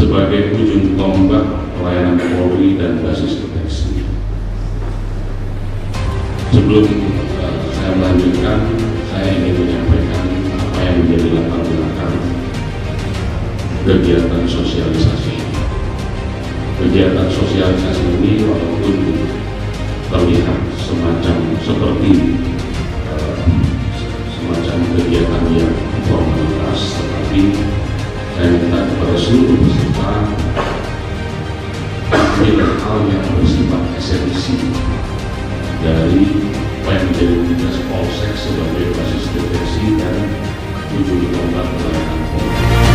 sebagai ujung tombak pelayanan Polri dan basis deteksi. Sebelum saya melanjutkan, saya ingin menyampaikan apa yang menjadi latar belakang kegiatan sosialisasi. Kegiatan sosialisasi ini walaupun terlihat semacam kegiatan yang formalitas, tetapi saya minta kepada seluruh peserta ambil hal yang bersifat esensi dari apa yang menjadi tugas Polsek sebagai basis deteksi dan ujung tombak pelayanan Polri.